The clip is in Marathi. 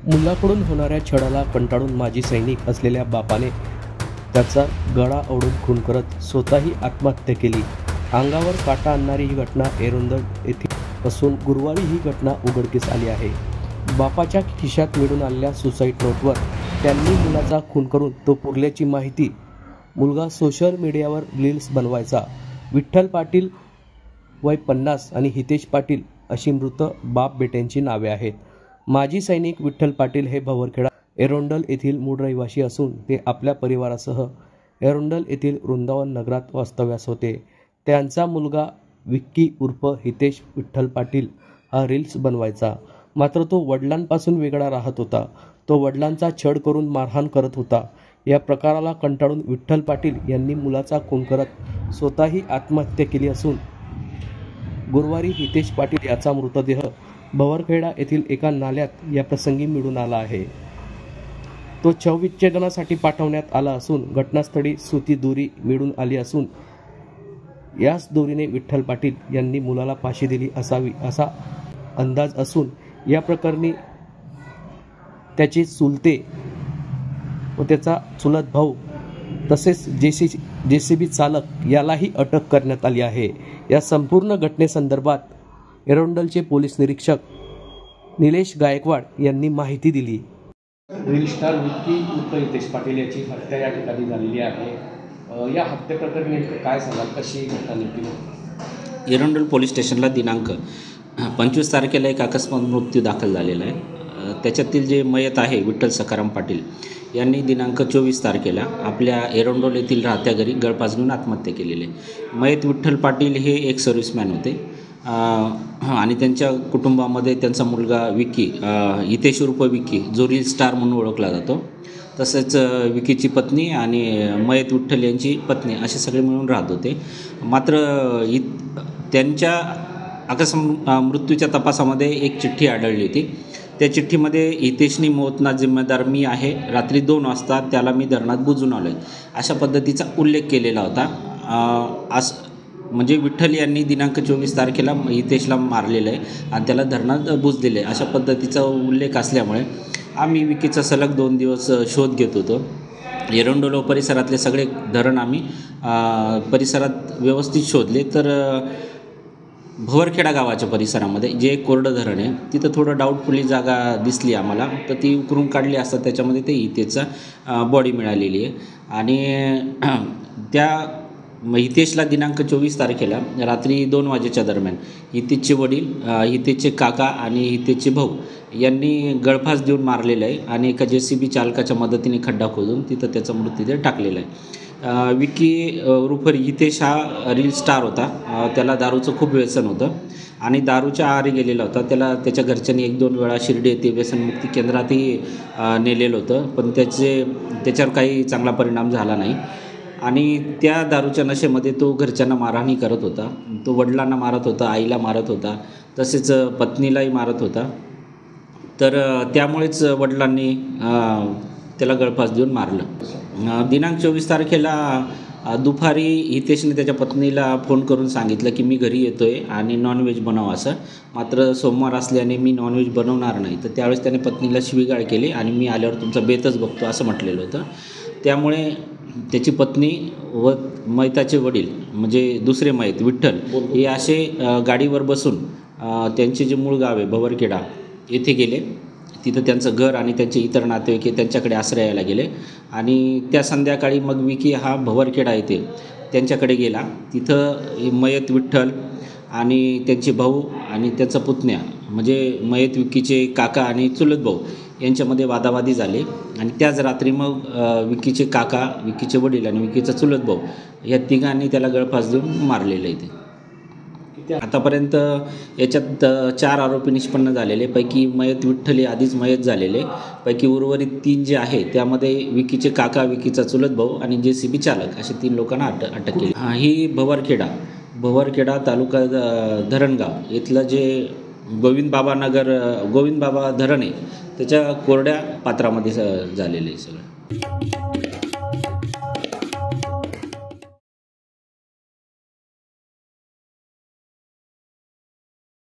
मुलाकडून होणाऱ्या छळाला कंटाळून माजी सैनिक असलेल्या बापाने त्याचा गळा ओढून खून करत स्वतःही आत्महत्या केली। अंगावर काटा आणणारी ही घटना एरोंदल येथील असून गुरुवारी ही घटना उघडकीस आली आहे। बापाच्या खिशात मिळून आलेल्या सुसाईड नोटवर त्यांनी मुलाचा खून करून तो पुरल्याची माहिती मुलगा सोशल मीडियावर रील्स बनवायचा। विठ्ठल पाटील वय 50 आणि हितेश पाटील अशी मृत बाप बेट्यांची नावे आहेत। माजी सैनिक विठ्ठल पाटील हे भवरखेडा एरोंडल येथील मूळ रहिवासी असून ते आपल्या परिवारासह एरोंडल येथील वृंदावन नगरात वास्तव्यास होते। त्यांचा मुलगा विक्की उर्फ हितेश विठ्ठल पाटील हा रील्स बनवायचा, मात्र तो वडिलांपासून वेगळा राहत होता। तो वडिलांचा छळ करून मारहाण करत होता। या प्रकाराला कंटाळून विठ्ठल पाटील यांनी मुलाचा खून करत स्वतःही आत्महत्या केली असून गुरुवारी हितेश पाटील याचा मृतदेह भवरखेडा येथील एका नाल्यात या प्रसंगी मिळून आला आहे। तो शवविच्छेदनासाठी पाठवण्यात आला असून घटनास्थळी सुती दोरी मिळून आली असून याच दोरीने विठ्ठल पाटील यांनी मुलाला फाशी दिली असावी असा अंदाज असून या प्रकरणी त्याचे चुलते व त्याचा चुलत भाऊ तसेच जेसीबी चालक यालाही अटक करण्यात आली आहे। या संपूर्ण घटनेसंदर्भात एरोंडलचे पोलीस निरीक्षक निलेश गायकवाड यांनी माहिती दिली। रील स्टार विक्की उर्फ हितेश पाटील याची हत्या या ठिकाणी झालेली आहे। या हत्येप्रकरणी नेमकं काय सांगाल, कशी घटना नेमकी? एरोंडल पोलीस स्टेशनला दिनांक 25 तारखेला एक अकस्मात मृत्यू दाखल झालेला आहे। त्याच्यातील जे मयत आहे विठ्ठल सखाराम पाटील यांनी दिनांक 24 तारखेला आपल्या एरोंडोल येथील राहत्या घरी गळफास घेऊन आत्महत्या केलेली आहे। मयत विठ्ठल पाटील हे एक सर्व्हिसमॅन होते आणि त्यांच्या कुटुंबामध्ये त्यांचा मुलगा विक्की हितेश उर्फ विक्की जो रील स्टार म्हणून ओळखला जातो, तसेच विक्कीची पत्नी आणि मयत विठ्ठल यांची पत्नी असे सगळे मिळून राहत होते। मात्र त्यांच्या मृत्यूच्या तपासामध्ये एक चिठ्ठी आढळली होती। त्या चिठ्ठीमध्ये हितेशनी मौतना जिम्मेदार मी आहे, रात्री 2 वाजता त्याला मी धरणात बुजून आलो आहे अशा पद्धतीचा उल्लेख केलेला होता। म्हणजे विठ्ठल यांनी दिनांक 24 तारखेला हितेशला मारलेलं आहे आणि त्याला धरणात बुजलेलं आहे अशा पद्धतीचा उल्लेख असल्यामुळे आम्ही विकीचा सलग 2 दिवस शोध घेत होतो। एरोंडोल परिसरातले सगळे धरण आम्ही परिसरात व्यवस्थित शोधले, तर भवरखेडा गावाच्या परिसरामध्ये जे एक कोरडं धरण आहे तिथं थोडं डाऊटफुली जागा दिसली आम्हाला, तर ती उकरून काढली असता त्याच्यामध्ये ते हितेशचा बॉडी मिळालेली आहे। आणि त्या हितेशला दिनांक 24 तारखेला रात्री 2 वाजेच्या दरम्यान हितेशचे वडील, हितेशचे काका आणि हितेशचे भाऊ यांनी गळफास देऊन मारलेलं आहे आणि एका जेसीबी चालकाच्या मदतीने खड्डा खोदून तिथं त्याचा मृतदेह टाकलेला आहे। विक्की उर्फ हितेश हा रील स्टार होता, त्याला दारूचं खूप व्यसन होतं आणि दारूच्या आहारी गेलेला होता। त्याला त्याच्या घरच्यांनी 1-2 वेळा शिर्डी येथे व्यसनमुक्ती केंद्रातही नेलेलं होतं, पण त्याच्यावर काही चांगला परिणाम झाला नाही आणि त्या दारूच्या नशेमध्ये तो घरच्यांना मारहाणी करत होता। तो वडिलांना मारत होता, आईला मारत होता, तसेच पत्नीलाही मारत होता। तर त्यामुळेच वडिलांनी त्याला गळफास देऊन मारलं। दिनांक 24 तारखेला दुपारी हितेशने त्याच्या पत्नीला फोन करून सांगितलं की मी घरी येतो आहे आणि नॉनव्हेज बनव असं, मात्र सोमवार असल्याने मी नॉनव्हेज बनवणार नाही। तर त्यावेळेस त्याने पत्नीला शिवीगाळ केली आणि मी आल्यावर तुमचा बेतच बघतो असं म्हटलेलं होतं। त्यामुळे त्याची पत्नी व मयताचे वडील म्हणजे दुसरे मयत विठ्ठल हे असे गाडीवर बसून त्यांचे जे मूळ गाव आहे भवरखेडा येथे गेले। तिथं त्यांचं घर आणि त्यांचे इतर नातेवाईक त्यांच्याकडे आश्रयाला गेले आणि त्या संध्याकाळी मग विकी हा भवरखेडा येथे त्यांच्याकडे गेला। तिथं मयत विठ्ठल आणि त्यांचे भाऊ आणि त्याचा पुतण्या म्हणजे मयत विकीचे काका आणि चुलत भाऊ यांच्यामध्ये वादावादी झाले आणि त्याच रात्री मग विकीचे काका, विकीचे वडील आणि विकीचा चुलत भाऊ या तिघांनी त्याला गळफास देऊन मारलेलं आहे। आतापर्यंत याच्यात 4 आरोपी निष्पन्न झालेले, पैकी मयत विठ्ठल हे आधीच मयत झालेले, पैकी उर्वरित 3 जे आहे त्यामध्ये विकीचे काका, विकीचा चुलत भाऊ आणि जेसीबी चालक असे 3 लोकांना अटक केली। ही भवरखेडा तालुका धरणगाव इथलं जे गोविंद बाबा धरण आहे त्याच्या कोरड्या पात्रामध्ये झालेलं आहे सगळं.